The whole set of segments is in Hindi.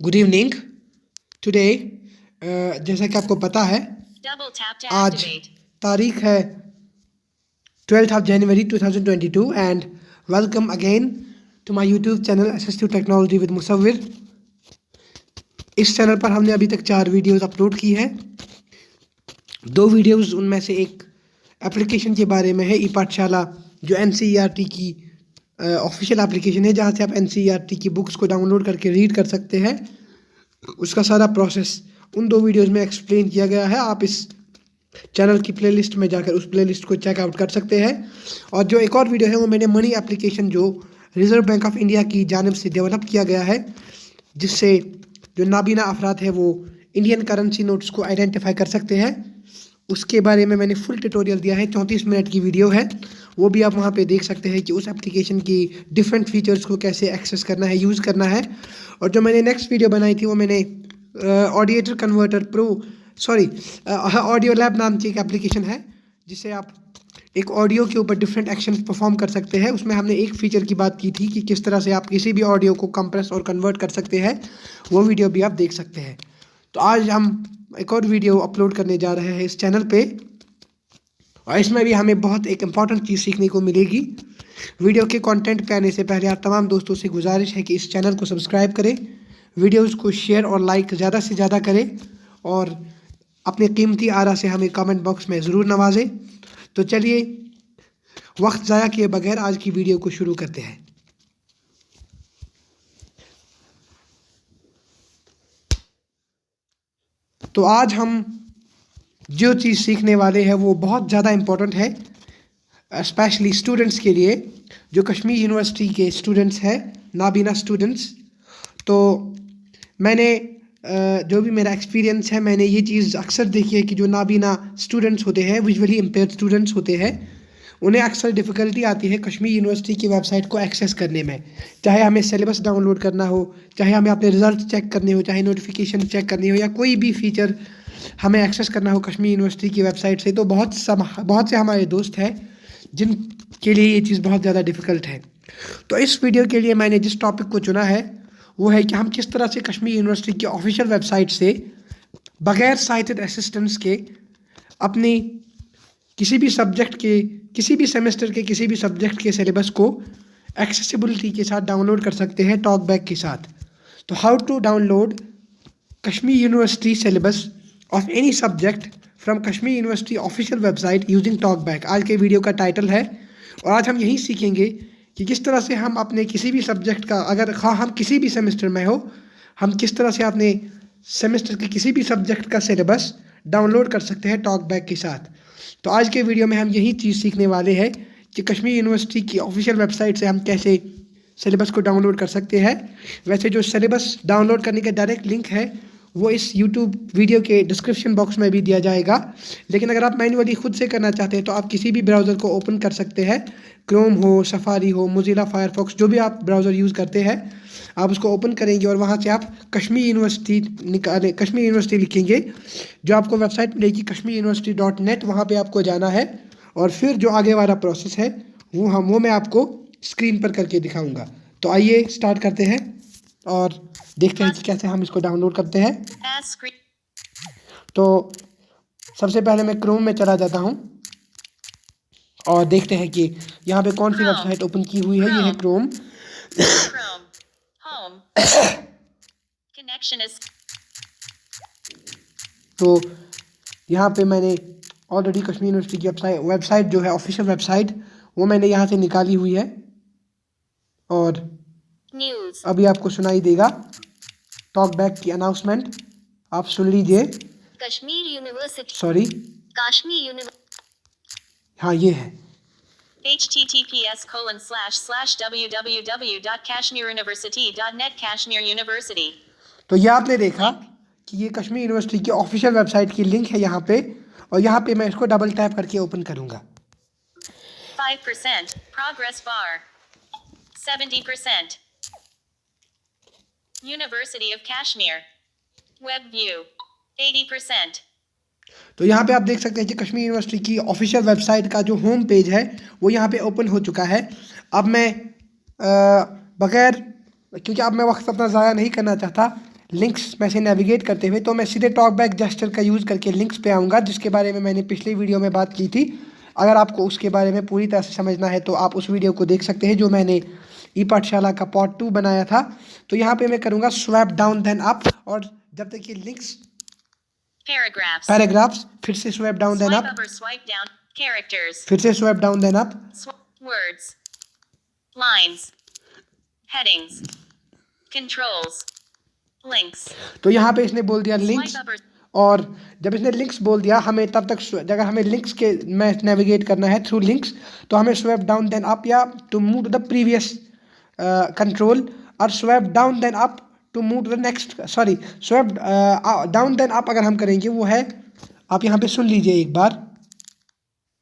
Good evening. टुडे जैसा कि आपको पता है आज तारीख है 12th of January 2022 and welcome again to my YouTube channel assistive technology with Musavvir. इस चैनल पर हमने अभी तक 4 वीडियोस अपलोड की है। 2 वीडियोस उनमें से एक एप्लीकेशन के बारे में है, ई पाठशाला, जो NCERT की ऑफिशियल एप्लीकेशन है जहाँ से आप NCERT की बुक्स को डाउनलोड करके रीड कर सकते हैं। उसका सारा प्रोसेस उन 2 वीडियोस में एक्सप्लेन किया गया है। आप इस चैनल की प्लेलिस्ट में जाकर उस प्लेलिस्ट को चेकआउट कर सकते हैं। और जो एक और वीडियो है वो मैंने मनी एप्लीकेशन जो रिजर्व बैंक ऑफ इंडिया की जानिब से डेवलप किया गया है, जिससे जो नाबीना अफराद है वो इंडियन करेंसी नोट्स को आइडेंटिफाई कर सकते हैं, उसके बारे में मैंने फुल ट्यूटोरियल दिया है। 34 मिनट की वीडियो है, वो भी आप वहाँ पे देख सकते हैं कि उस एप्लीकेशन की डिफरेंट फीचर्स को कैसे एक्सेस करना है, यूज़ करना है। और जो मैंने नेक्स्ट वीडियो बनाई थी वो मैंने ऑडिएटर कन्वर्टर प्रो ऑडियो लैब नाम की एक एप्लीकेशन है जिससे आप एक ऑडियो के ऊपर डिफरेंट एक्शन परफॉर्म कर सकते हैं। उसमें हमने एक फीचर की बात की थी कि किस तरह से आप किसी भी ऑडियो को कंप्रेस और कन्वर्ट कर सकते हैं, वो वीडियो भी आप देख सकते हैं। तो आज हम एक और वीडियो अपलोड करने जा रहे हैं इस चैनल पे, और इसमें भी हमें बहुत एक इम्पॉर्टेंट चीज़ सीखने को मिलेगी। वीडियो के कंटेंट पे आने से पहले आप तमाम दोस्तों से गुजारिश है कि इस चैनल को सब्सक्राइब करें, वीडियोस को शेयर और लाइक ज़्यादा से ज़्यादा करें, और अपने कीमती आरा से हमें कमेंट बॉक्स में ज़रूर नवाजें। तो चलिए वक्त ज़ाया किए बगैर आज की वीडियो को शुरू करते हैं। तो आज हम जो चीज़ सीखने वाले हैं वो बहुत ज़्यादा इम्पोर्टेंट है, स्पेशली स्टूडेंट्स के लिए, जो कश्मीर यूनिवर्सिटी के स्टूडेंट्स हैं, नाबीना स्टूडेंट्स। तो मैंने जो भी मेरा एक्सपीरियंस है, मैंने ये चीज़ अक्सर देखी है कि जो नाबीना स्टूडेंट्स होते हैं, विजुअली इम्पेयर्ड स्टूडेंट्स होते हैं, उन्हें अक्सर डिफ़िकल्टी आती है कश्मीर यूनिवर्सिटी की वेबसाइट को एक्सेस करने में। चाहे हमें सिलेबस डाउनलोड करना हो, चाहे हमें अपने रिजल्ट चेक करने हो, चाहे नोटिफिकेशन चेक करनी हो, या कोई भी फीचर हमें एक्सेस करना हो कश्मीर यूनिवर्सिटी की वेबसाइट से। तो बहुत से हमारे दोस्त हैं जिनके लिए ये चीज़ बहुत ज़्यादा डिफ़िकल्ट है। तो इस वीडियो के लिए मैंने जिस टॉपिक को चुना है वो है कि हम किस तरह से कश्मीर यूनिवर्सिटी की ऑफिशियल वेबसाइट से बगैर साइटेड असिस्टेंस के अपनी किसी भी सब्जेक्ट के, किसी भी सेमेस्टर के किसी भी सब्जेक्ट के सिलेबस को एक्सेसिबिलिटी के साथ डाउनलोड कर सकते हैं टॉकबैक के साथ। तो how to download Kashmir university syllabus of any subject from Kashmir university official website using TalkBack, आज के वीडियो का टाइटल है। और आज हम यही सीखेंगे कि किस तरह से हम अपने किसी भी सब्जेक्ट का, अगर हम किसी भी सेमेस्टर में हो, हम किस तरह से अपने सेमेस्टर के किसी भी सब्जेक्ट का सिलेबस डाउनलोड कर सकते हैं टॉकबैक के साथ। तो आज के वीडियो में हम यही चीज़ सीखने वाले हैं कि कश्मीर यूनिवर्सिटी की ऑफिशियल वेबसाइट से हम कैसे सिलेबस को डाउनलोड कर सकते हैं। वैसे जो सिलेबस डाउनलोड करने का डायरेक्ट लिंक है वो इस यूट्यूब वीडियो के डिस्क्रिप्शन बॉक्स में भी दिया जाएगा, लेकिन अगर आप मैन्युअली खुद से करना चाहते हैं तो आप किसी भी ब्राउज़र को ओपन कर सकते हैं। क्रोम हो, सफारी हो, मोजिला फायरफॉक्स, जो भी आप ब्राउज़र यूज़ करते हैं, आप उसको ओपन करेंगे और वहाँ से आप कश्मीर यूनिवर्सिटी लिखेंगे। जो आपको वेबसाइट मिलेगी kashmiruniversity.net, वहाँ पे आपको जाना है, और फिर जो आगे वाला प्रोसेस है वो मैं आपको स्क्रीन पर करके दिखाऊंगा। तो आइए स्टार्ट करते हैं और देखते हैं कि कैसे हम इसको डाउनलोड करते हैं। तो सबसे पहले मैं क्रोम में चला जाता हूँ और देखते हैं कि यहाँ पे कौन सी वेबसाइट ओपन की हुई है। ये है क्रोम। तो यहाँ पे मैंने ऑलरेडी कश्मीर यूनिवर्सिटी की वेबसाइट जो है ऑफिशियल वेबसाइट, वो मैंने यहाँ से निकाली हुई है, और अभी आपको सुनाई देगा टॉकबैक की अनाउंसमेंट, आप सुन लीजिए। Kashmir university, sorry, Kashmir university, हाँ ये है https://www.kashmiruniversity.net Kashmir University। तो ये आपने देखा कि ये कश्मीर यूनिवर्सिटी की ऑफिशियल वेबसाइट की लिंक है यहाँ पे, और यहाँ पे मैं इसको डबल टैप करके ओपन करूँगा। 5% progress bar, 70%, University of Kashmir, web view, 80%। तो यहाँ पे आप देख सकते हैं कि कश्मीर यूनिवर्सिटी की ऑफिशियल वेबसाइट का जो होम पेज है वो यहाँ पे ओपन हो चुका है। अब मैं बगैर, क्योंकि अब मैं वक्त अपना ज़ाया नहीं करना चाहता, लिंक्स में से नेविगेट करते हुए, तो मैं सीधे टॉक बैक जेस्चर का यूज़ करके लिंक्स पे आऊँगा, जिसके बारे में मैंने पिछली वीडियो में बात की थी। अगर आपको उसके बारे में पूरी तरह से समझना है तो आप उस वीडियो को देख सकते हैं जो मैंने ई पाठशाला का पार्ट 2 बनाया था। तो यहाँ पे मैं करूँगा स्वैप डाउन देन अप, और जब तक ये लिंक्स Paragraphs. पैराग्राफ्स, फिर से swipe down then Swipe up, up or swipe down. Characters. फिर से swipe down then up, Words. Lines. Headings. Controls. Links. तो यहाँ पे इसने बोल दिया Swipe लिंक्स, up or और जब इसने लिंक्स बोल दिया हमें तब तक अगर हमें लिंक्स के में नेविगेट करना है थ्रू लिंक्स, तो हमें स्वैप डाउन देन अप या to move to the previous control, और swipe down then up to move to the next, sorry swipe down then up अगर हम करेंगे वो है, आप यहाँ पे सुन लीजिए एक बार।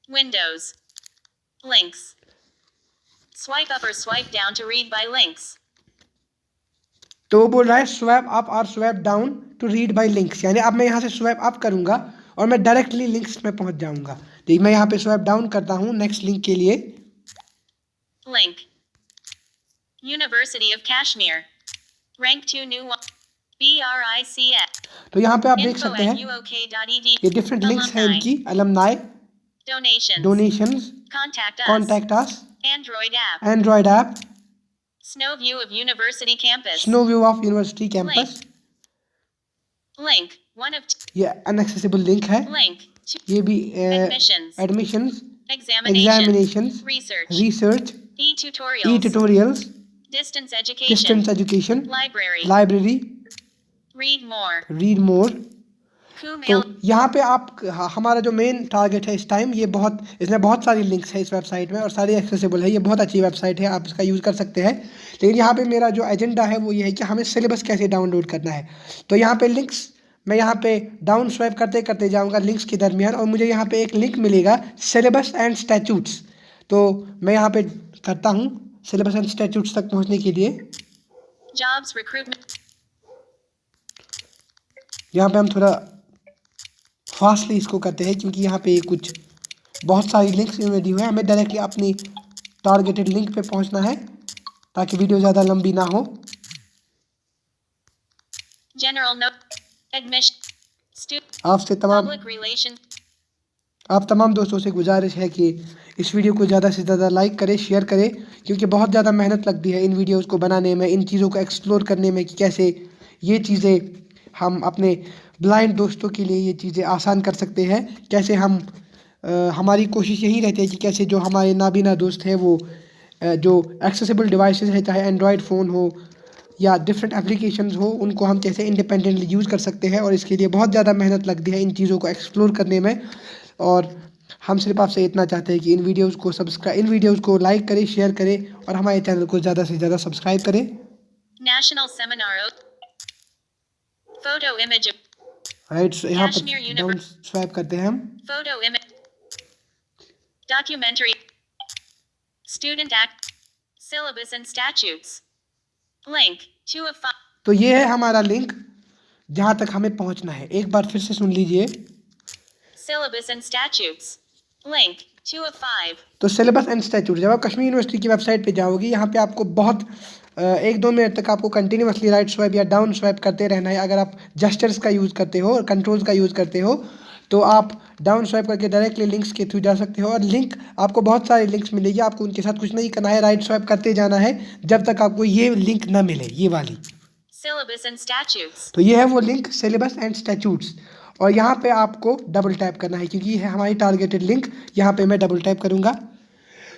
Windows. Links. Swipe up or swipe down to read by links. तो वो बोल रहा है स्वैप अप और swipe down to read by links, यानी अब मैं यहाँ से स्वैप अप करूँगा और मैं डायरेक्टली लिंक्स में पहुँच जाऊँगा। तो मैं यहाँ पे स्वैप डाउन करता हूँ नेक्स्ट लिंक के लिए। Link. University of Kashmir. Rank 2 new one. BRICS. तो यहाँ पे आप देख Info सकते at हैं uok.edu. ये डिफरेंट लिंक्स हैं Alumni. इनकी, alumni, Donations. Donations, Contact us. Contact us, Android app. Android app, Snow view of University campus. Snow view of university campus, Link. One of ये अनएक्सेसिबल लिंक है, link. To ये भी admissions. Admissions, Examinations. Examinations, Research. Research, E E-tutorials. ट्यूटोरियल्स, Distance education. Distance education, Library. Library, Read more. Read more. तो Kumail. यहाँ पे आप हमारा जो मेन टारगेट है इस टाइम, ये बहुत, इसमें बहुत सारी लिंक्स है इस वेबसाइट में और सारी एक्सेसिबल है, ये बहुत अच्छी वेबसाइट है, आप इसका यूज़ कर सकते हैं। लेकिन यहाँ पे मेरा जो एजेंडा है वो ये है कि हमें सिलेबस कैसे डाउनलोड करना है। तो यहाँ पे लिंक्स, मैं यहाँ पे डाउन स्वाइप करते करते जाऊँगा लिंक्स के दरमियान, और मुझे यहाँ पे एक लिंक मिलेगा सिलेबस एंड स्टैट्यूट्स। तो मैं यहाँ पे करता हूँ सिलेबस एंड स्टैट्यूट्स तक पहुँचने के लिए। Jobs recruitment. यहाँ पे हम थोड़ा फास्टली इसको करते हैं क्योंकि यहाँ पे कुछ बहुत सारी लिंक्स इनमें दी हुई है, हमें डायरेक्टली अपनी टारगेटेड लिंक पे पहुँचना है ताकि वीडियो ज़्यादा लंबी ना हो। General note. Admission. Student. आपसे तमाम Public relations. आप तमाम दोस्तों से गुजारिश है कि इस वीडियो को ज़्यादा से ज़्यादा लाइक करें, शेयर करें, क्योंकि बहुत ज़्यादा मेहनत लगती है इन वीडियोस को बनाने में, इन चीज़ों को एक्सप्लोर करने में कि कैसे ये चीज़ें हम अपने ब्लाइंड दोस्तों के लिए ये चीज़ें आसान कर सकते हैं। कैसे हम हमारी कोशिश यही रहती है कि कैसे जो हमारे नाबीना दोस्त हैं वो जो एक्सेसिबल डिवाइसेस है, चाहे एंड्रॉयड फ़ोन हो या डिफरेंट एप्लीकेशंस हो, उनको हम कैसे इंडिपेंडेंटली यूज़ कर सकते हैं। और इसके लिए बहुत ज़्यादा मेहनत लगती है इन चीज़ों को एक्सप्लोर करने में, और हम सिर्फ आपसे इतना चाहते हैं कि इन वीडियोज़ को लाइक करें, शेयर करें और हमारे चैनल को ज़्यादा से ज़्यादा सब्सक्राइब करें। National seminar. Photo image. Right, यहाँ Kashmir पर डाउन स्वाइप करते हैं हम। Photo image. Documentary. Student act. Syllabus and statutes. Link. 2 of 5. तो ये है हमारा लिंक जहाँ तक हमें पहुँचना है। एक बार फिर से सुन लीजिए। Syllabus and statutes. Link. 2 of 5. तो सिलेबस एंड स्टैट्यूट, जब आप कश्मीर यूनिवर्सिटी की वेबसाइट पे जाओगे, यहाँ पे आपको बहुत 1-2 मिनट तक आपको कंटिन्यूसली राइट स्वाइप या डाउन स्वाइप करते रहना है। अगर आप जेस्चर्स का यूज़ करते हो और कंट्रोल्स का यूज़ करते हो तो आप डाउन स्वाइप करके डायरेक्टली लिंक्स के थ्रू जा सकते हो, और लिंक आपको बहुत सारे लिंक्स मिलेगी, आपको उनके साथ कुछ नहीं करना है, राइट स्वाइप करते जाना है जब तक आपको ये लिंक ना मिले, ये वाली। Syllabus and statutes. तो ये है वो लिंक सिलेबस एंड स्टैट्यूट्स, और यहाँ पे आपको डबल टैप करना है क्योंकि ये है हमारी टारगेटेड लिंक। यहाँ पे मैं डबल टैप करूँगा।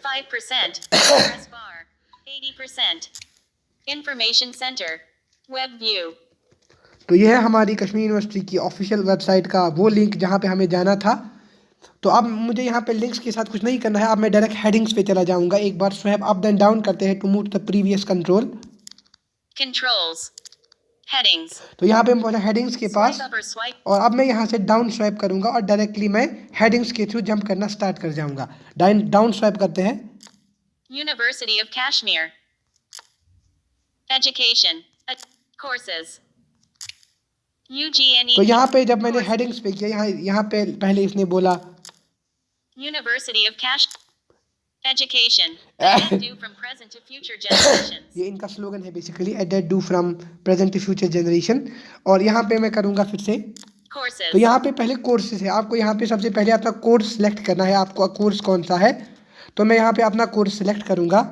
5%. Press bar. 80%. Information center. Web view. तो ये है हमारी कश्मीर यूनिवर्सिटी की ऑफिशियल वेबसाइट का वो लिंक जहाँ पे हमें जाना था। तो अब मुझे यहाँ पे लिंक्स के साथ कुछ नहीं करना है, अब मैं डायरेक्ट हेडिंग्स पे चला जाऊँगा। एक बार स्वैप अप देन डाउन करते हैं to move the previous control. Controls. Headings. तो यहाँ पे हम पहुँचे हेडिंग्स के पास, Swipe up or swipe. और अब मैं यहाँ से डाउन स्वाइप करूँगा और डायरेक्टली मैं हेडिंग्स के थ्रू जंप करना स्टार्ट कर जाऊँगा। डाउन स्वाइप करते हैं। University of Kashmir. Education. Courses. UGNE. तो यहाँ पे जब मैंने हेडिंग्स पे किया, यहाँ पे पहले इसने बोला University of Kashmir. Education. A debt due from present to future generations. ये इनका स्लोगन है basically, a debt due from present to future generation। और यहाँ पे मैं करूँगा फिर से, Courses. तो यहाँ पे पहले कोर्सेज है, आपको यहाँ पे सबसे पहले अपना कोर्स सेलेक्ट करना है, आपको कोर्स कौन सा है। तो मैं यहाँ पे अपना कोर्स सेलेक्ट करूँगा,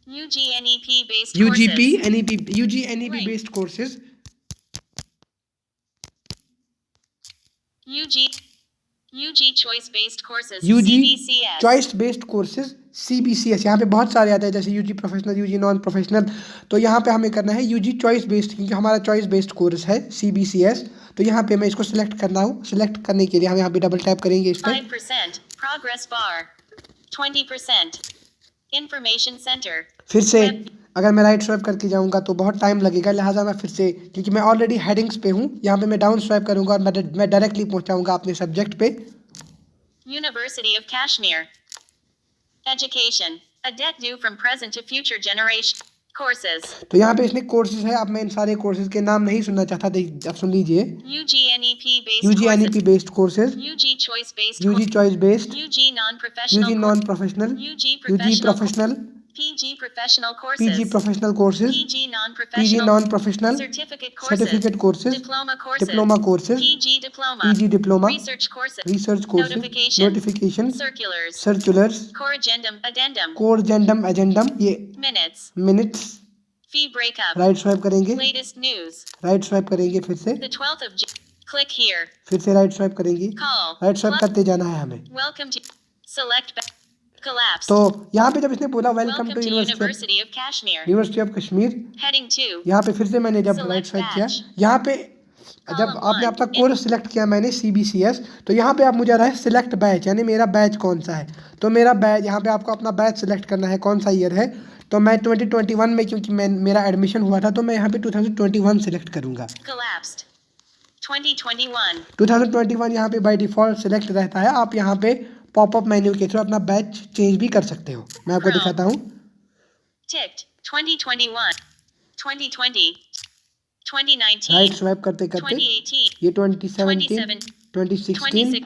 UGNEP based UGP courses. NEP UG NEP based courses, UG choice based courses. UG CBCS. Choice based courses CBCS। यहाँ पे बहुत सारे आते हैं जैसे UG professional, UG non professional. तो यहाँ पे हमें करना है UG चॉइस बेस्ड, क्योंकि हमारा चॉइस बेस्ड कोर्स है CBCS। तो यहाँ पे मैं इसको सिलेक्ट करना हूँ, सिलेक्ट करने के लिए हम यहाँ पे डबल टैप करेंगे इस पर। 5% progress bar. 20% information center. फिर से अगर मैं राइट स्वाइप करके जाऊँगा तो बहुत टाइम लगेगा, लिहाजा मैं फिर से, क्योंकि मैं ऑलरेडी हेडिंग्स पे हूँ, यहाँ पे मैं डाउन स्वाइप करूँगा और मैं डायरेक्टली पहुँचाऊँगा अपने सब्जेक्ट पे। University of Kashmir. Education. A debt due from present to future generation. Courses. तो यहाँ पे इसने कोर्सेज है, अब मैं इन सारे कोर्सेज के नाम नहीं सुनना चाहता, अब सुन लीजिए। UGNEP based UG courses. NEP based courses, UG choice based UG choice based, UG non-professional UG non professional, UG UG professional professional, PG professional courses PG professional courses, PG PG non-professional non professional, certificate courses certificate courses, diploma courses diploma courses, PG diploma PG diploma, research courses research courses, notification notification, circulars circulars, corrigendum addendum कोरजेंडम agendum, ये minutes minutes. fee breakup right swipe करेंगे, latest news राइट स्वाइप करेंगे फिर से, the 12th of click here फिर से राइट स्वाइप करेंगे, call राइट स्वाइप करते जाना है हमें। welcome to select collapse तो यहाँ पे जब इसने बोला welcome welcome to to university University of Kashmir of Kashmir, heading 2 यहाँ पे फिर से मैंने जब Select राइट स्वाइप batch. किया, यहाँ पे जब Column आपने one. अपना कोर्स सिलेक्ट किया मैंने CBCS, तो यहाँ पे आप मुझे आ रहा है सिलेक्ट बैच, यानी मेरा बैच कौन सा है। तो मेरा बैच, यहाँ पे आपको अपना बैच सिलेक्ट करना है कौन सा ईयर है। तो मैं 2021 में, क्योंकि मेरा एडमिशन हुआ था, तो मैं यहाँ पे 2021 सिलेक्ट करूँगा। collapsed 2021 2021 यहाँ पे बाय डिफ़ॉल्ट सिलेक्ट रहता है, आप यहाँ पे पॉपअप मेन्यू के थ्रू अपना बैच चेंज भी कर सकते हो। मैं आपको दिखाता हूँ। ticked 2021 2020 2019 राइट स्वाइप करते करते 2018 ये 2017 2016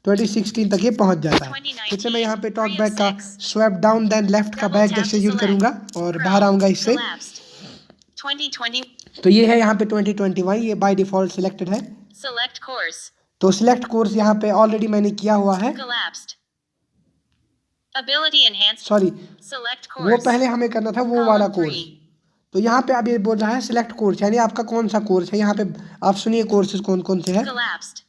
2016 तक ये पहुंच जाता है। फिर से मैं यहाँ पे टॉक बैक का स्वाइप डाउन देन लेफ्ट का बैक जैसे यूज करूंगा और बाहर आऊंगा इससे। collapsed 2020 तो ये है यहाँ पे 2021, ये बाय डिफॉल्ट सिलेक्टेड है। select course तो सिलेक्ट कोर्स यहाँ पे ऑलरेडी मैंने किया हुआ है। collapsed ability enhanced sorry, select वो course पहले हमें करना था वो वाला column कोर्स। 3 तो यहाँ पे अब ये बोल रहा है सिलेक्ट कोर्स, यानी आपका कौन सा कोर्स है। यहाँ पे आप सुनिए कोर्सेज कौन कौन से हैं। collapsed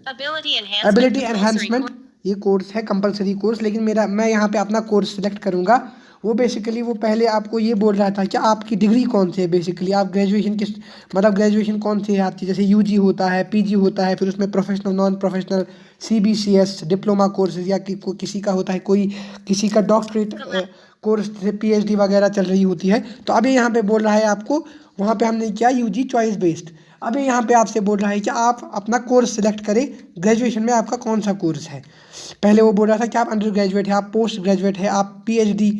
ability enhancement ability compulsory enhancement, ये कोर्स है कंपलसरी कोर्स, लेकिन मैं यहाँ पे अपना कोर्स सिलेक्ट करूँगा। वो बेसिकली वो पहले आपको ये बोल रहा था कि आपकी डिग्री कौन सी है, बेसिकली आप ग्रेजुएशन किस, मतलब ग्रेजुएशन कौन सी है आपकी, जैसे UG होता है, PG होता है, फिर उसमें professional non professional CBCS diploma courses, या किसी का होता है कोई, किसी का डॉक्टरेट कोर्स जैसे PhD वगैरह चल रही होती है। तो अभी यहाँ पे बोल रहा है आपको, वहाँ पे हमने किया UG चॉइस बेस्ड। अभी यहाँ पे आपसे बोल रहा है कि आप अपना कोर्स सिलेक्ट करें, ग्रेजुएशन में आपका कौन सा कोर्स है। पहले वो बोल रहा था कि आप अंडर ग्रेजुएट है, आप पोस्ट ग्रेजुएट है, आप PhD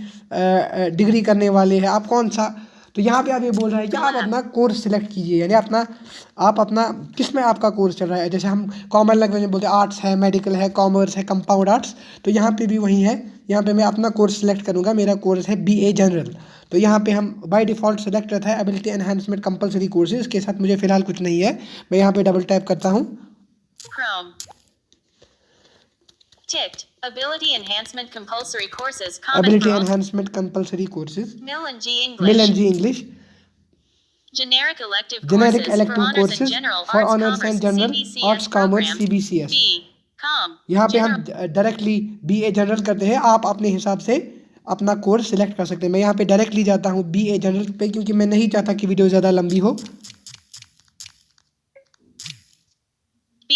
डिग्री करने वाले हैं, आप कौन सा। तो यहाँ पे आप ये बोल रहा है कि आप अपना कोर्स सिलेक्ट कीजिए, यानी आप अपना किस में आपका कोर्स चल रहा है। जैसे हम कॉमन लैंग्वेज में बोलते हैं आर्ट्स है, मेडिकल है, कॉमर्स है, कंपाउंड आर्ट्स, तो यहाँ पे भी वही है। यहाँ पे मैं अपना कोर्स सिलेक्ट करूँगा, मेरा कोर्स है BA जनरल। तो यहाँ पे हम बाय डिफ़ॉल्ट सेलेक्ट रहता है एबिलिटी एनहांसमेंट कंपलसरी कोर्सेज, इसके साथ मुझे फिलहाल कुछ नहीं है। मैं यहाँ पे डबल टैप करता हूँ। Chrome ticked ability enhancement compulsory courses common ability for all enhancement compulsory courses, Mill and G MIL English and G English, generic elective generic courses for elective honors and courses general for arts honours and commerce general CBCS arts commerce program CBCS। B com यहाँ पे हम general डायरेक्टली BA जनरल करते हैं, आप अपने हिसाब से अपना कोर्स सिलेक्ट कर सकते हैं। मैं यहाँ पे डायरेक्टली जाता हूँ BA जनरल पे, क्योंकि मैं नहीं चाहता कि वीडियो ज़्यादा लंबी हो। B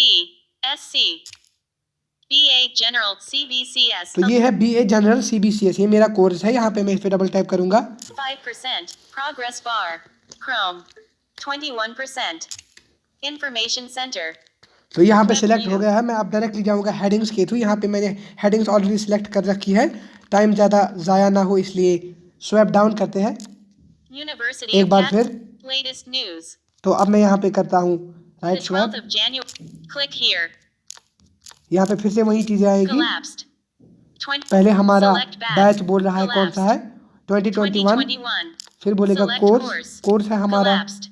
SC BA general CBCS तो ये है BA जनरल CBCS, ये मेरा कोर्स है। यहाँ पे मैं इस पे डबल टैप करूँगा। 5% progress bar Chrome 21% information center तो यहाँ पे सिलेक्ट हो गया है। मैं अब डायरेक्टली जाऊँगा हेडिंग्स के थ्रू। यहाँ पे मैंने हेडिंग्स ऑलरेडी सिलेक्ट कर रखी है, टाइम ज़्यादा ज़ाया ना हो इसलिए स्वाइप डाउन करते हैं University एक of बार फिर। latest news तो अब मैं यहाँ पे करता हूँ the right 12th swipe. of January click here यहाँ पे फिर से वही चीज़ें आएगी। collapsed 20. पहले हमारा Select batch. बैच बोल रहा है कौन सा है, Collapsed. 2021। 2021. फिर बोलेगा Select कोर्स, course. कोर्स है हमारा Collapsed.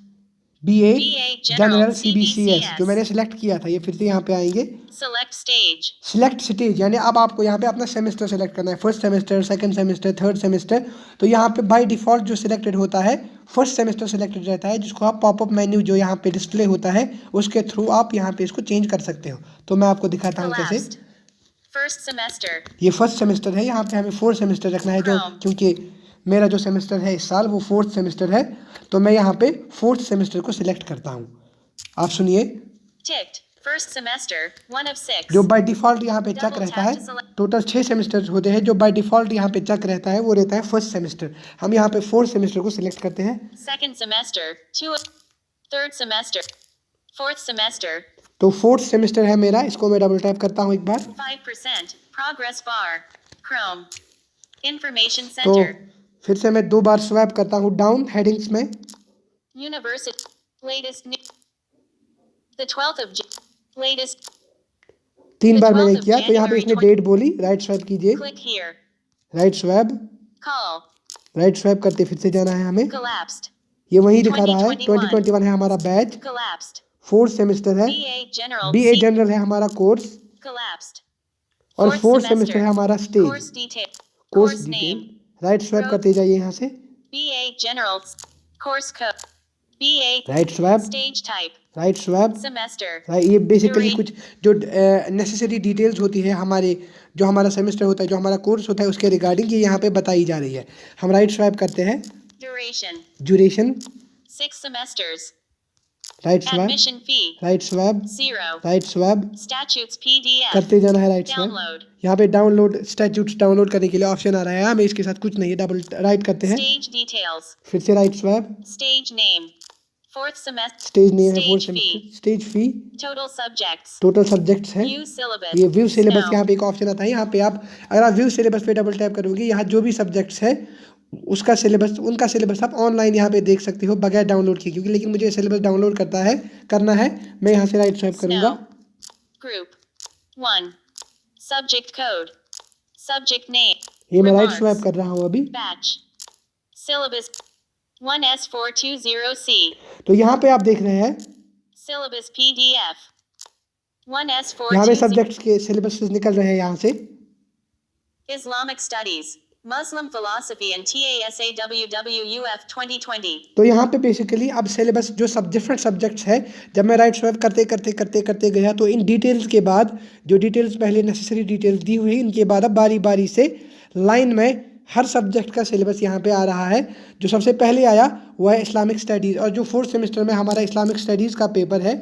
BA BA general General CBCS, जो मैंने CBCS. सिलेक्ट किया था। ये फिर से यहाँ पे आएंगे, Select stage. सिलेक्ट स्टेज, यानी अब आपको यहाँ पे अपना सेमेस्टर सेलेक्ट करना है, first semester, second semester, third semester. तो यहाँ पे बाय डिफॉल्ट जो सिलेक्टेड होता है फर्स्ट सेमेस्टर सिलेक्टेड रहता है, जिसको आप पॉपअप मेन्यू जो यहाँ पे डिस्प्ले होता है उसके थ्रू आप यहाँ पे इसको चेंज कर सकते हो। तो मैं आपको दिखाता हूँ कैसे। Collapsed. First semester. ये फर्स्ट सेमेस्टर है, यहाँ पे हमें फोर्थ सेमेस्टर रखना है, जो Chrome. क्योंकि मेरा जो सेमेस्टर है इस साल वो फोर्थ सेमेस्टर है, तो मैं यहाँ पे फोर्थ सेमेस्टर को सिलेक्ट करता हूँ। आप सुनिए, Ticked. First semester. 1 of 6. जो बाय डिफॉल्ट यहाँ पे चक Double रहता tap है, to select. टोटल 6 सेमेस्टर होते हैं, जो बाय डिफॉल्ट यहाँ पे चक रहता है वो रहता है फर्स्ट सेमेस्टर। हम यहाँ पे फोर्थ सेमेस्टर को सिलेक्ट करते हैं। Second semester. 2. Third semester. Fourth semester. तो फोर्थ सेमेस्टर है मेरा, इसको मैं डबल टैप करता हूँ एक बार। 5%. Progress bar. Chrome. Information तो center. फिर से मैं 2 बार स्वैप करता हूँ डाउन हेडिंग्स में। University. Latest news. The 12th of Jan. Latest. 3 The बार मैंने 12th of किया, तो यहाँ पे January इसने डेट बोली, राइट स्वैप कीजिए, Click here. Right swap, Call. Right swap करते फिर से जाना है हमें। Collapsed. ये वही दिखा रहा है, 2021 2021 है हमारा बैच, Collapsed. फोर्थ सेमेस्टर है, BA General. BA C. General है हमारा कोर्स, Collapsed. और Fourth फोर्थ semester. सेमेस्टर है हमारा stage, Course detail. Course Course detail. name. Right swap करते जाइए यहाँ से, BA General. Course code. BA. Right swipe, Stage type. Right swap. Semester. ये बेसिकली Duration. कुछ जो नेसेसरी डिटेल्स होती है हमारे, जो हमारा सेमेस्टर होता है, जो हमारा कोर्स होता है उसके रिगार्डिंग ये यहाँ पे बताई जा रही है। हम राइट स्वैप करते हैं, Duration. Duration, 6 semesters. Right swap, Admission fee. Right swap, 0. Right swap Statutes PDF. करते जाना है, राइट स्वैप। Download. यहाँ पे डाउनलोड स्टैट्यूट्स डाउनलोड करने के लिए ऑप्शन आ रहा है, हमें इसके साथ कुछ नहीं, डबल राइट करते हैं, Stage details. फिर से right swipe, Stage name. Fourth semester. Stage name है fourth Stage semester, fee. Stage fee, Total subjects. Total subjects है। View syllabus. ये व्यू सिलेबस, Snow. यहाँ पे एक ऑप्शन आता है, यहाँ पे आप अगर आप व्यू सिलेबस पे डबल टैप करोगे, यहाँ जो भी सब्जेक्ट्स है उसका सिलेबस, उनका सिलेबस आप ऑनलाइन यहाँ पे देख सकते हो बगैर डाउनलोड किए, क्योंकि लेकिन मुझे सिलेबस डाउनलोड करना है, मैं यहाँ से राइट स्वाइप करूँगा। Snow. Group. 1. Subject code. Subject name. ये मैं राइट Remarks. स्वाइप कर रहा हूँ अभी। Batch. Syllabus. 1S420C. तो यहाँ पे आप देख रहे हैं, Syllabus PDF. यहाँ पे 1S420. सब्जेक्ट्स के सिलेबस निकल रहे हैं यहाँ से। Islamic Studies. Muslim Philosophy and TASAWWUF 2020. तो यहाँ पे बेसिकली अब सिलेबस जो सब डिफरेंट सब्जेक्ट्स है, जब मैं राइट स्वाइप करते गया तो इन डिटेल्स के बाद, जो डिटेल्स पहले नेसेसरी डिटेल्स दी हुई, इनके बाद अब बारी बारी से लाइन में हर सब्जेक्ट का सिलेबस यहाँ पे आ रहा है। जो सबसे पहले आया वो है इस्लामिक स्टडीज़, और जो फोर्थ सेमेस्टर में हमारा इस्लामिक स्टडीज़ का पेपर है,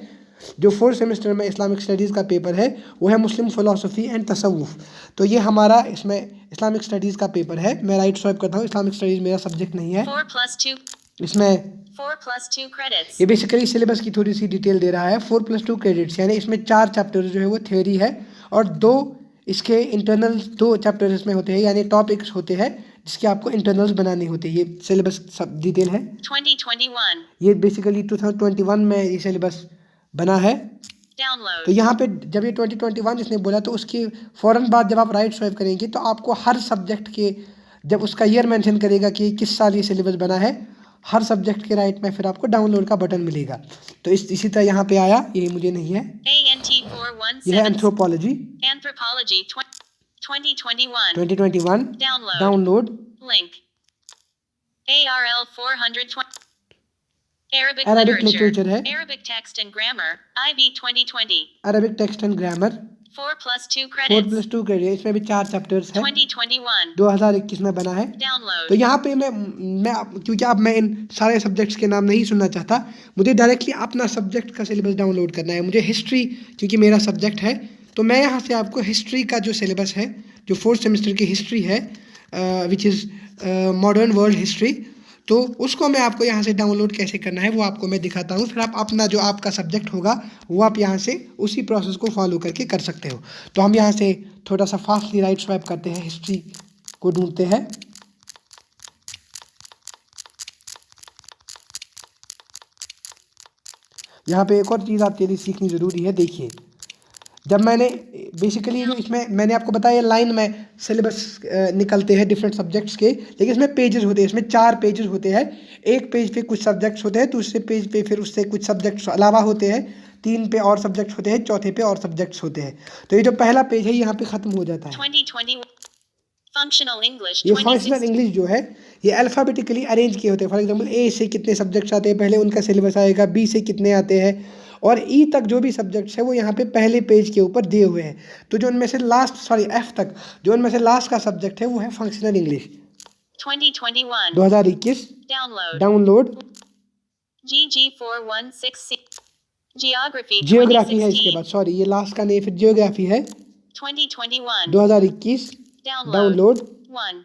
जो फोर्थ सेमेस्टर में इस्लामिक स्टडीज़ का पेपर है वो है मुस्लिम फ़िलासफ़ी एंड तसव्वुफ़। तो ये हमारा इसमें इस्लामिक स्टडीज़ का पेपर है। मैं राइट स्वाइप करता हूँ, इस्लामिक स्टडीज़ मेरा सब्जेक्ट नहीं है 4+2. इसमें। 4+2 credits. ये बेसिकली सिलेबस की थोड़ी सी डिटेल दे रहा है। 4+2 क्रेडिट्स, यानी इसमें 4 चैप्टर जो है वो थ्योरी है, और 2 इसके इंटरनल 2 चैप्टर इसमें होते हैं, यानी टॉपिक्स होते हैं जिसके आपको इंटरनल्स बनानी होती है। ये सिलेबस सब डिटेल है। 2021. ये बेसिकली 2021 में ये सिलेबस बना है। Download. तो यहाँ पे जब ये 2021 इसने बोला, तो उसके फ़ौरन बाद जब आप राइट स्वाइप करेंगे तो आपको हर सब्जेक्ट के, जब उसका ईयर मेंशन करेगा कि किस साल ये सिलेबस बना है, हर सब्जेक्ट के राइट में फिर आपको डाउनलोड का बटन मिलेगा। तो इसी तरह यहाँ पे आया, ये मुझे नहीं है, ANT417. यह है anthropology Anthropology 2021. 2021 Download. Download. Link. ARL 420. Arabic Arabic literature. literature है, Arabic text and grammar. IB 2020. Arabic text and grammar 4+2 credits. 4+2 credit, इसमें भी 4 चैप्टर्स है, 2021. 2021 में बना है। Download. तो यहाँ पे मैं क्योंकि अब मैं इन सारे सब्जेक्ट्स के नाम नहीं सुनना चाहता, मुझे डायरेक्टली अपना सब्जेक्ट का सिलेबस डाउनलोड करना है। मुझे हिस्ट्री, क्योंकि मेरा सब्जेक्ट है, तो मैं यहाँ से आपको हिस्ट्री का जो सिलेबस है, जो फोर्थ सेमेस्टर की हिस्ट्री है, which is modern world history, तो उसको मैं आपको यहाँ से डाउनलोड कैसे करना है वो आपको मैं दिखाता हूँ। फिर आप अपना जो आपका सब्जेक्ट होगा वो आप यहाँ से उसी प्रोसेस को फॉलो करके कर सकते हो। तो हम यहाँ से थोड़ा सा फास्टली राइट स्वाइप करते हैं, हिस्ट्री को ढूंढते हैं। यहाँ पे एक और चीज़ आपके लिए सीखनी ज़रूरी है। देखिए, जब मैंने बेसिकली जो इसमें मैंने आपको बताया लाइन में सिलेबस निकलते हैं डिफरेंट सब्जेक्ट्स के, लेकिन इसमें पेजेस होते हैं, इसमें 4 पेजेस होते हैं। एक पेज पे कुछ सब्जेक्ट्स होते हैं, दूसरे पेज पे फिर उससे कुछ सब्जेक्ट्स अलावा होते हैं, 3 पे और सब्जेक्ट्स होते हैं, चौथे पे और सब्जेक्ट्स होते हैं। तो ये जो पहला पेज है यहाँ पे ख़त्म हो जाता है। 2021 Functional English ये फंक्शनल 2016 इंग्लिश जो है ये अल्फ़ाबेटिकली अरेंज किए होते हैं। फॉर एग्जांपल ए से कितने सब्जेक्ट्स आते हैं, पहले उनका सिलेबस आएगा, बी से कितने आते हैं, और ई तक जो भी सब्जेक्ट्स है वो यहाँ पे पहले पेज के ऊपर दिए हुए हैं। तो जो उनमें से एफ तक जो उनमें से लास्ट का सब्जेक्ट है वो है functional English 2021 2021। Download download GG416C Geography geography है इसके 2016 बाद, सॉरी ये लास्ट का नहीं, फिर जियोग्राफी है 2021 2021। Download डाउनलोड 1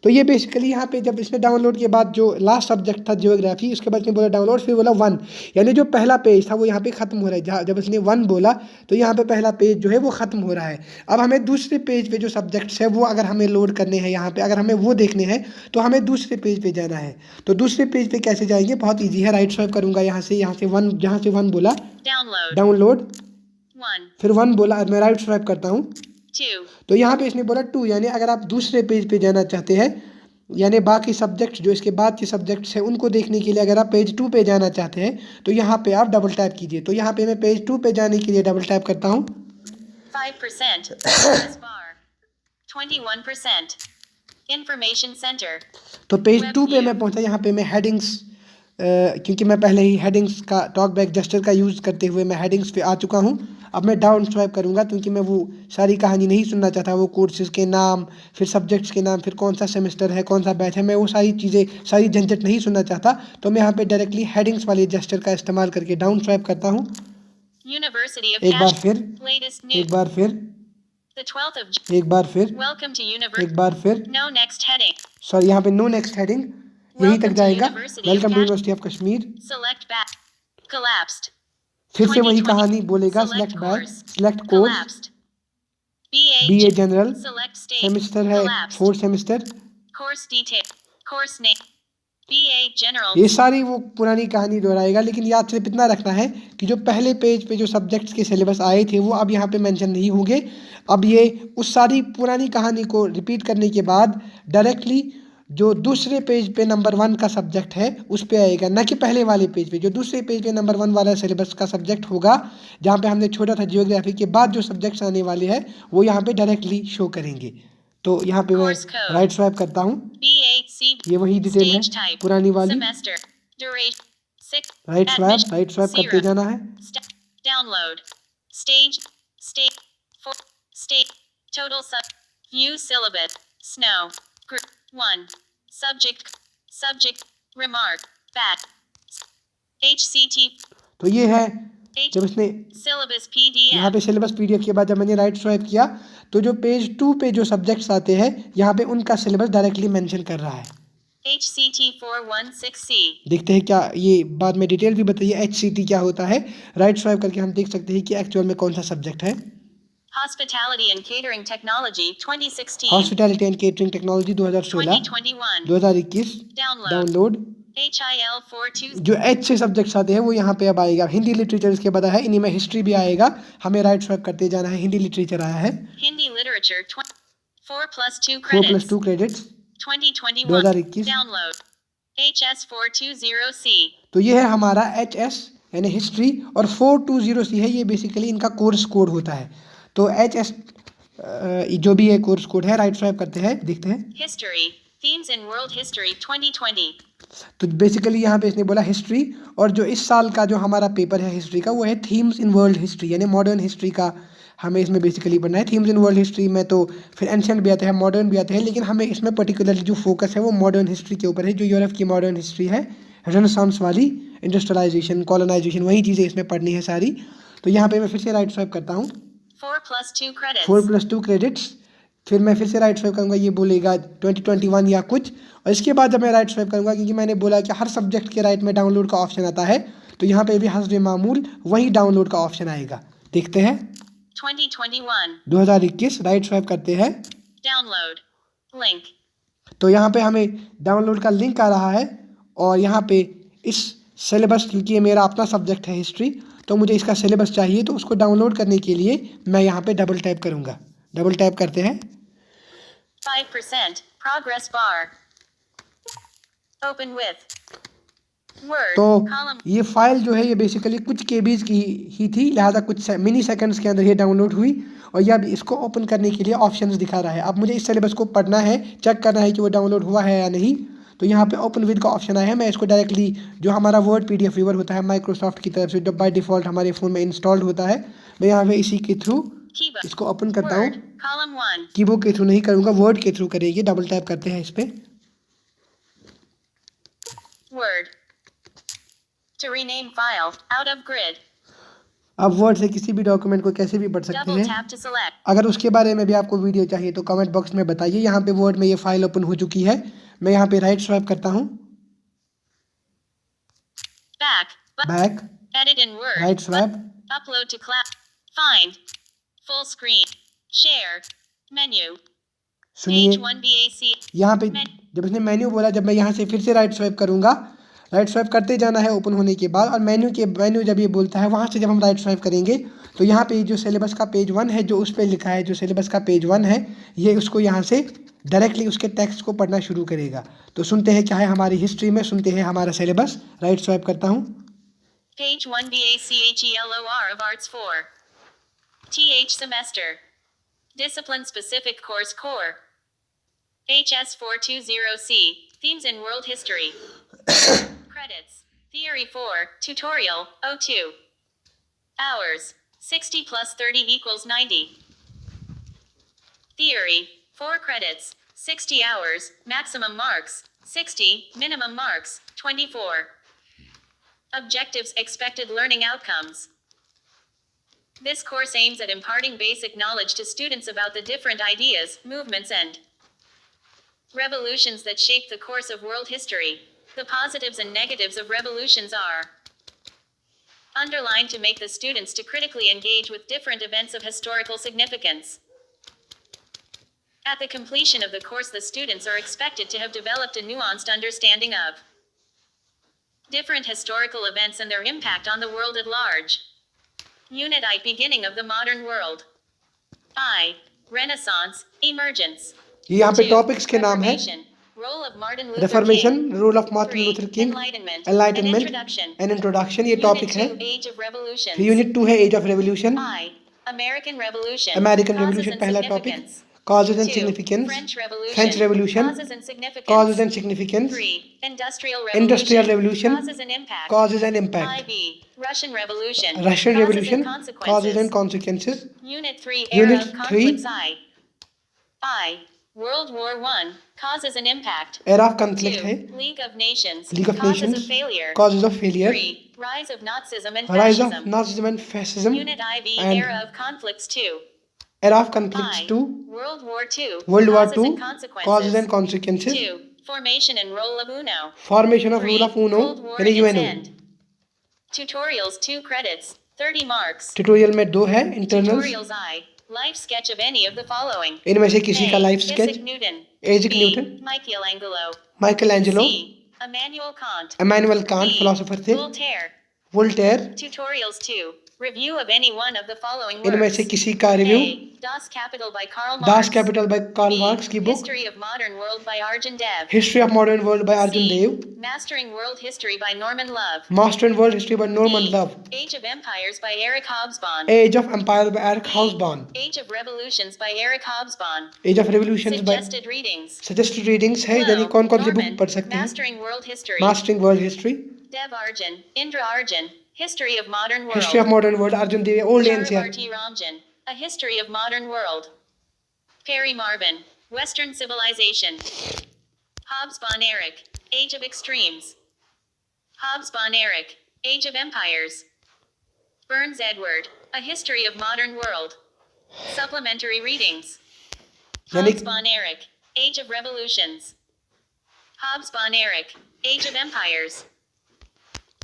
तो ये बेसिकली यहाँ पे जब इसने डाउनलोड के बाद जो लास्ट सब्जेक्ट था जियोग्राफी, उसके बाद इसने बोला डाउनलोड, फिर बोला 1, यानी जो पहला पेज था वो यहाँ पे ख़त्म हो रहा है। जहाँ जब इसने 1 बोला तो यहाँ पे पहला पेज जो है वो ख़त्म हो रहा है। अब हमें दूसरे पेज पे जो सब्जेक्ट्स है वो अगर हमें लोड करने हैं यहाँ पे, अगर हमें वो देखने हैं तो हमें दूसरे पेज पे जाना है। तो दूसरे पेज पे कैसे जाएंगे, बहुत ईजी है। राइट स्वाइप करूँगा यहाँ से 1, जहाँ से 1 बोला Download डाउनलोड, 1 फिर 1 बोला, मैं राइट स्वाइप करता हूँ 2 तो यहाँ पे इसने बोला 2, यानी अगर आप दूसरे पेज पे जाना चाहते हैं, यानी बाकी सब्जेक्ट्स जो इसके बाद के सब्जेक्ट्स हैं उनको देखने के लिए अगर आप पेज 2 पे जाना चाहते हैं तो यहाँ पे आप डबल टैप कीजिए। तो यहाँ पे मैं पेज 2 पे जाने के लिए डबल टैप करता हूँ। 5% Progress bar 21% Information Center तो पेज Web 2 पे view. मैं पहुँचा। यहाँ पे मैं हेडिंग्स, क्योंकि मैं पहले ही हेडिंग्स का टॉक बैक जस्टर का यूज़ करते हुए मैं हेडिंग्स पे आ चुका हूँ। अब मैं डाउन स्वाइप करूँगा क्योंकि मैं वो सारी कहानी नहीं सुनना चाहता, वो कोर्सेज़ के नाम, फिर सब्जेक्ट्स के नाम, फिर कौन सा सेमेस्टर है, कौन सा बैच है, मैं वो सारी चीज़ें, सारी झंझट नहीं सुनना चाहता। तो मैं यहाँ पे डायरेक्टली हेडिंग्स वाले जस्टर का इस्तेमाल करके डाउन स्वाइप करता हूँ। University of एक बार Cash फिर, latest एक news बार फिर, the 12th of एक बार फिर, Welcome to एक University बार फिर, No next heading सॉरी यहाँ पे नो नेक्स्ट हेडिंग, यहीं तक Welcome to जाएगा। University of welcome to Cash university of Kashmir, Select back Collapsed फिर से वही 2020 कहानी बोलेगा, Select select back, course select course, Collapsed BA BA general, Select state semester है Collapsed 4th semester. Course detail Course name BA General ये सारी वो पुरानी कहानी दोहराएगा, लेकिन याद सिर्फ इतना रखना है कि जो पहले पेज पे जो सब्जेक्ट्स के सिलेबस आए थे वो अब यहाँ पे मेंशन नहीं होंगे। अब ये उस सारी पुरानी कहानी को रिपीट करने के बाद डायरेक्टली जो दूसरे पेज पे नंबर 1 का सब्जेक्ट है उस पे आएगा, ना कि पहले वाले पेज पे। जो दूसरे पेज पे नंबर 1 वाला सिलेबस का सब्जेक्ट होगा, जहाँ पे हमने छोड़ा था जियोग्राफी, के बाद जो सब्जेक्ट्स आने वाले हैं वो यहाँ पे डायरेक्टली शो करेंगे। तो यहाँ पे मैं Course code. राइट स्वाइप करता हूँ, BAC ये वही डिटेल है Stage type पुरानी वाली। Semester Duration 6 right Admission swipe करते 0 जाना है। Download Stage State 4 State Total Sub View Syllabus Snow Group 1 Subject Remark Bat HCT तो ये है H जब इसने Syllabus यहाँ PDF पे सिलेबस PDF के बाद जब मैंने राइट स्वाइप किया तो जो पेज 2 पे जो सब्जेक्ट्स आते हैं यहाँ पे उनका सिलेबस डायरेक्टली मेंशन कर रहा है। HCT 416C देखते हैं क्या, ये बाद में डिटेल भी बताइए HCT क्या होता है। राइट स्वाइप करके हम देख सकते हैं कि एक्चुअल में कौन सा सब्जेक्ट है। Hospitality and Catering Technology 2016 hospitality and catering technology 2016 2021 2021 Download download. HIL 42 जो H से सब्जेक्ट्स आते हैं वो यहाँ पे अब आएगा। हिंदी लिटरेचर इसके बाद है, इन्हीं में हिस्ट्री भी आएगा। हमें राइट स्वाइप करते जाना है। हिंदी लिटरेचर आया है, Hindi Literature 4+2 4+2 credits credits 2021 2021। Download HS 420C तो ये है हमारा HS यानी हिस्ट्री, और 420C है, ये बेसिकली इनका कोर्स कोड होता है। तो HS जो भी ये कोर्स कोड है, राइट स्वाइप करते हैं, देखते हैं। History Themes in World History 2020 तो बेसिकली यहाँ पे इसने बोला हिस्ट्री, और जो इस साल का जो हमारा पेपर है हिस्ट्री का वो है थीम्स इन वर्ल्ड हिस्ट्री, यानी मॉडर्न हिस्ट्री का हमें इसमें बेसिकली पढ़ना है। थीम्स इन वर्ल्ड हिस्ट्री में तो फिर एंशिएंट भी आते हैं, मॉडर्न भी आते हैं, लेकिन हमें इसमें पर्टिकुलरली जो फोकस है वो मॉडर्न हिस्ट्री के ऊपर है। जो यूरोप की मॉडर्न हिस्ट्री है, रेनेसांस वाली, इंडस्ट्रियलाइजेशन, कॉलोनाइजेशन, वही चीज़ें इसमें पढ़नी है सारी। तो यहाँ पे मैं फिर से राइट स्वाइप करता हूँ, 4+2 credits 4+2 क्रेडिट्स। फिर मैं फिर से राइट स्वाइप करूँगा, ये बोलेगा 2021 या कुछ, और इसके बाद जब मैं राइट स्वाइप करूँगा, क्योंकि मैंने बोला कि हर सब्जेक्ट के राइट में डाउनलोड का ऑप्शन आता है, तो यहाँ पे भी हस्ब मामूल वही डाउनलोड का ऑप्शन आएगा। देखते हैं 2021 2021 राइट स्वाइप करते हैं। Download Link तो यहाँ पे हमें डाउनलोड का लिंक आ रहा है, और यहाँ पे इस सिलेबस, क्योंकि ये मेरा अपना सब्जेक्ट है हिस्ट्री, तो मुझे इसका सिलेबस चाहिए, तो उसको डाउनलोड करने के लिए मैं यहाँ पे डबल टैप करूँगा। डबल टैप करते हैं। 5% progress bar. Open with Word तो column. ये फाइल जो है ये बेसिकली कुछ केबीज की ही थी, लिहाजा कुछ मिनी सेकंड्स के अंदर ये डाउनलोड हुई। और ये अब इसको ओपन करने के लिए ऑप्शंस दिखा रहा है। अब मुझे इस सिलेबस को पढ़ना है, चेक करना है कि वो डाउनलोड हुआ है या नहीं। तो यहाँ पे ओपन विद का ऑप्शन आया है। मैं इसको डायरेक्टली जो हमारा वर्ड PDF व्यूअर होता है माइक्रोसॉफ्ट की तरफ से, जो बाय डिफ़ॉल्ट हमारे फ़ोन में इंस्टॉल्ड होता है, मैं यहाँ पे इसी के थ्रू Keyboard. इसको ओपन करता हूँ। Word column 1. कीबोर्ड के थ्रू नहीं करूँगा, वर्ड के थ्रू करेंगे। डबल टैप करते हैं इस पर। Word. To rename file out of grid. अब वर्ड से किसी भी डॉक्यूमेंट को कैसे भी पढ़ सकते Double हैं। tap to select. अगर उसके बारे में भी आपको वीडियो चाहिए तो कमेंट बॉक्स में बताइए। यहाँ पे वर्ड में ये फाइल ओपन हो चुकी है। मैं यहाँ पे राइट स्वाइप करता हूँ, Back. Back, Edit in Word. Right swipe, Upload to cloud. Find. Full screen. Share. Menu. सुनिए। Page 1 BAC. यहाँ पे जब इसने मेन्यू बोला, जब मैं यहाँ से फिर से राइट स्वाइप करूँगा, राइट स्वाइप करते जाना है ओपन होने के बाद। और मेन्यू जब ये बोलता है, वहाँ से जब हम राइट स्वाइप करेंगे तो यहाँ पे जो सिलेबस का पेज 1 है, जो उस पर लिखा है, जो सिलेबस का पेज 1 है, ये उसको यहाँ से डायरेक्टली उसके टेक्स्ट को पढ़ना शुरू करेगा। तो सुनते हैं क्या है हमारी हिस्ट्री में, सुनते हैं हमारा सिलेबस। राइट स्वाइप करता हूँ। Page 1 BACHELOR of Arts 4. TH semester. Discipline specific course core. HS 420C. Themes in world history. Credits. Theory 4. Tutorial. O2. Hours. 60 plus 30 equals 90. Theory. 4 credits. 60 hours. Maximum marks. 60. Minimum marks. 24. Objectives. Expected learning outcomes. This course aims at imparting basic knowledge to students about the different ideas, movements, and revolutions that shaped the course of world history. The positives and negatives of revolutions are underlined to make the students to critically engage with different events of historical significance. At the completion of the course, the students are expected to have developed a nuanced understanding of different historical events and their impact on the world at large. Unit I. Beginning of the modern world. I. Renaissance, emergence. ये यहाँ पे 2. टॉपिक्स के नाम है। Reformation, role of Martin Luther रेफॉर्मेशन, King. Role of Martin 3. Luther King, Enlightenment, enlightenment, an introduction. An introduction, ये Unit टॉपिक है। 2. Age of Revolutions. यूनिट 2 है age of revolution. I. American Revolution. American Causes revolution and पहला टॉपिक। significance. Causes and 2. Significance, French Revolution. French revolution, Causes and significance. Causes and significance, 3. Industrial industrial Revolution. Revolution, Causes and impact. Causes and impact, IB. Russian Revolution. Russian Causes revolution, and consequences. Causes and consequences, Unit 3. Era Unit of 3. conflicts. I. World War I. Causes and impact. Era of conflict है। 2. League of Nations. League of Causes Nations, of failure. Causes of failure, 3. Rise of Nazism and rise of fascism. Nazism and fascism, Unit IB. and Era of conflicts 2. Era of conflicts I. 2, World War II. World war Causes 2, and consequences. Causes and consequences, 2. Formation and role of UNO. Formation of 3. Rule of Uno Cold War यानी and its UNO. end. Tutorials 2 credits. 30 marks. Tutorial में 2 है internals. Tutorials I. Life sketch of any of the following. इनमें से किसी का A. Life sketch. Isaac Newton. Isaac B. Newton. Michelangelo. Michael Angelo, C. Immanuel Kant. Immanuel Kant D. Philosopher थे। Voltaire. Voltaire. Tutorials 2. Review of any one of the following इनमें works. से किसी का review. A. Das Kapital by Karl Marx. Das capital by Karl B. Marx की book, History of Modern World by Arjun Dev. History of modern world by Arjun C. Dev, Mastering World History by Norman Love. Master in world history by Norman D. Love, Age of Empires by Eric Hobsbawm. Age of empire by Eric Hobsbawm, Age of Revolutions by Eric Hobsbawm. Age of revolutions bye. Suggested readings. Suggested readings है, Hello, यानी कौन कौन सी बुक Norman, पढ़ सकते हैं। Mastering World History. Mastering world history, Dev Arjun, Indra Arjun, History of Modern World. History of modern world Arjun Dev, old NCR, Charabarti Ramjan, A History of Modern World. Perry Marvin, Western Civilization. Hobsbawm Eric, Age of Extremes. Hobsbawm Eric, Age of Empires. Burns Edward, A History of Modern World. Supplementary readings. यानी Hobsbawm Eric, Age of Revolutions. Hobsbawm Eric, Age of Empires.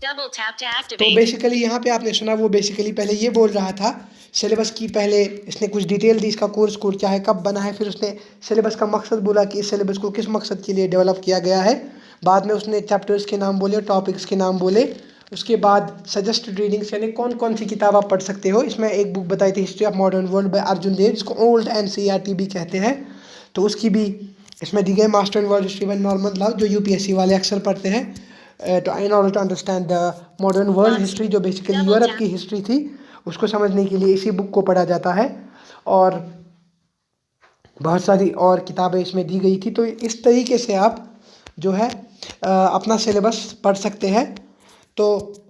Double tap to तो activate. बेसिकली यहाँ पे आपने सुना, वो बेसिकली पहले ये बोल रहा था सिलेबस की, पहले इसने कुछ डिटेल दी इसका कोर्स कोड क्या है, कब बना है, फिर उसने सिलेबस का मकसद बोला कि इस सिलेबस को किस मकसद के लिए डेवलप किया गया है। बाद में उसने चैप्टर्स के नाम बोले, टॉपिक्स के नाम बोले, उसके बाद सजेस्टेड रीडिंग्स यानी कौन कौन सी किताब आप पढ़ सकते हो। इसमें एक बुक बताई थी history of modern world by Arjun Dev, जिसको ओल्ड NCERT भी कहते हैं, तो उसकी भी इसमें दी गई master in world history by Norman Lowe, जो UPSC वाले अक्सर पढ़ते हैं, तो in order to understand the modern world history, जो बेसिकली यूरोप की हिस्ट्री थी, उसको समझने के लिए इसी बुक को पढ़ा जाता है। और बहुत सारी और किताबें इसमें दी गई थी। तो इस तरीके से आप जो है अपना सिलेबस पढ़ सकते हैं। तो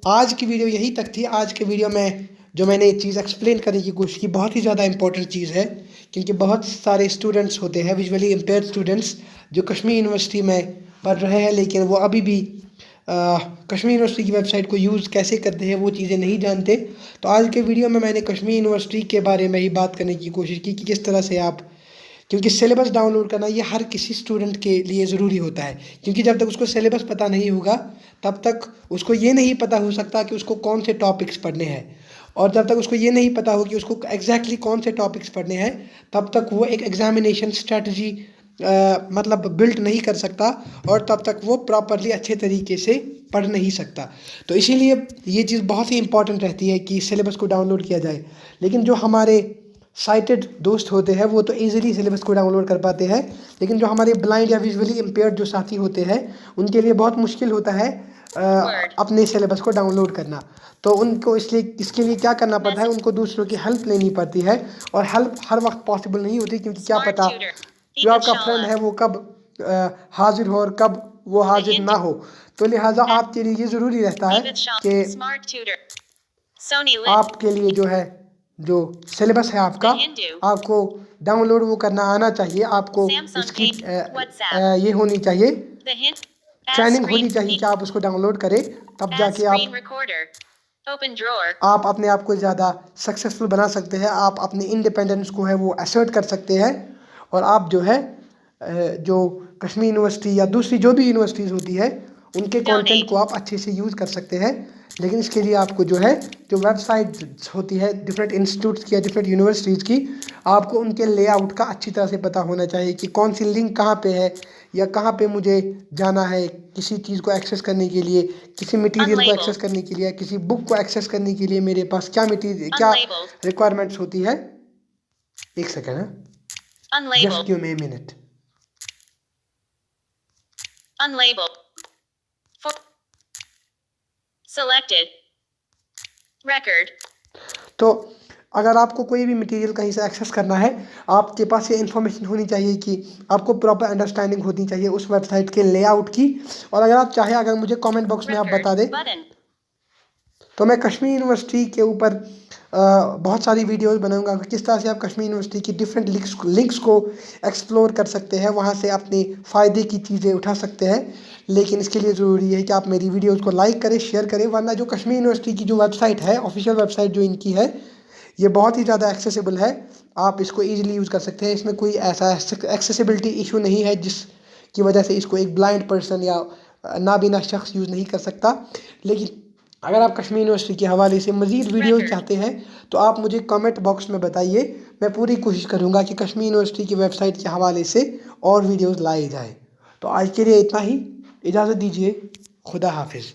आज की वीडियो यही तक थी। आज के वीडियो में जो मैंने ये चीज़ एक्सप्लेन करने की कोशिश की, बहुत ही ज़्यादा इंपॉर्टेंट चीज़ है, क्योंकि बहुत सारे स्टूडेंट्स होते हैं, विजुअली इम्पेयर्ड स्टूडेंट्स, जो कश्मीर यूनिवर्सिटी में पढ़ रहे हैं, लेकिन वो अभी भी कश्मीर यूनिवर्सिटी की वेबसाइट को यूज़ कैसे करते हैं वो चीज़ें नहीं जानते। तो आज के वीडियो में मैंने कश्मीर यूनिवर्सिटी के बारे में ही बात करने की कोशिश की कि किस तरह से आप, क्योंकि सिलेबस डाउनलोड करना ये हर किसी स्टूडेंट के लिए ज़रूरी होता है, क्योंकि जब तक उसको सिलेबस पता नहीं होगा तब तक उसको ये नहीं पता हो सकता कि उसको कौन से टॉपिक्स पढ़ने हैं, और जब तक उसको ये नहीं पता हो कि उसको एग्जैक्टली कौन से टॉपिक्स पढ़ने हैं, तब तक वो एक एग्जामिनेशन स्ट्रेटजी मतलब बिल्ड नहीं कर सकता, और तब तक वो प्रॉपरली अच्छे तरीके से पढ़ नहीं सकता। तो इसीलिए ये चीज़ बहुत ही इंपॉर्टेंट रहती है कि सिलेबस को डाउनलोड किया जाए। लेकिन जो हमारे साइटेड दोस्त होते हैं वो तो ईजिली सिलेबस को डाउनलोड कर पाते हैं, लेकिन जो हमारे ब्लाइंड या विजुअली इम्पेयर्ड जो साथी होते हैं उनके लिए बहुत मुश्किल होता है अपने सिलेबस को डाउनलोड करना। तो उनको इसके लिए क्या करना पड़ता है, उनको दूसरों की हेल्प लेनी पड़ती है, और हेल्प हर वक्त पॉसिबल नहीं होती, क्योंकि क्या पता जो आपका फ्रेंड है वो कब हाजिर हो और कब वो हाजिर ना हो। तो लिहाजा आपके लिए ये ज़रूरी रहता है कि आपके लिए जो है जो सिलेबस है आपका, आपको डाउनलोड वो करना आना चाहिए, आपको इसकी ये होनी चाहिए, ट्रेनिंग होनी चाहिए कि आप उसको डाउनलोड करें, तब जाके आप अपने आप को ज़्यादा सक्सेसफुल बना सकते हैं, आप अपनी इंडिपेंडेंस को है वो असर्ट कर सकते हैं, और आप जो है जो कश्मीर यूनिवर्सिटी या दूसरी जो भी यूनिवर्सिटीज़ होती है उनके कंटेंट को आप अच्छे से यूज़ कर सकते हैं। लेकिन इसके लिए आपको जो है जो वेबसाइट होती है डिफरेंट इंस्टीट्यूट्स की या डिफरेंट यूनिवर्सिटीज़ की, आपको उनके लेआउट का अच्छी तरह से पता होना चाहिए कि कौन सी लिंक कहाँ पे है, या कहाँ पे मुझे जाना है किसी चीज़ को एक्सेस करने के लिए, किसी मटेरियल को एक्सेस करने के लिए, किसी बुक को एक्सेस करने के लिए मेरे पास क्या क्या रिक्वायरमेंट्स होती है। एक सेकेंड है, just give me a minute. Unlabeled. Selected. Record. तो अगर आपको कोई भी मटेरियल कहीं से एक्सेस करना है, आपके पास ये इन्फॉर्मेशन होनी चाहिए कि आपको प्रॉपर अंडरस्टैंडिंग होनी चाहिए उस वेबसाइट के लेआउट की। और अगर आप चाहें, अगर मुझे कमेंट बॉक्स में आप बता दें, तो मैं कश्मीर यूनिवर्सिटी के ऊपर बहुत सारी वीडियोस बनाऊंगा कि किस तरह से आप कश्मीर यूनिवर्सिटी की डिफरेंट लिंक्स को एक्सप्लोर कर सकते हैं, वहां से अपने फ़ायदे की चीज़ें उठा सकते हैं। लेकिन इसके लिए ज़रूरी है कि आप मेरी वीडियोस को लाइक करें, शेयर करें, वरना जो कश्मीर यूनिवर्सिटी की जो वेबसाइट है, ऑफिशियल वेबसाइट जो इनकी है, ये बहुत ही ज़्यादा एक्सेसिबल है, आप इसको ईजिली यूज़ कर सकते हैं। इसमें कोई ऐसा एक्सेसिबिलिटी इशू नहीं है जिसकी वजह से इसको एक ब्लाइंड पर्सन या नाबीना शख्स यूज़ नहीं कर सकता। लेकिन अगर आप कश्मीर यूनिवर्सिटी के हवाले से मज़ीद वीडियो चाहते हैं तो आप मुझे कमेंट बॉक्स में बताइए, मैं पूरी कोशिश करूँगा कि कश्मीर यूनिवर्सिटी की वेबसाइट के हवाले से और वीडियोज़ लाए जाए। तो आज के लिए इतना ही, इजाज़त दीजिए, खुदा हाफिज़।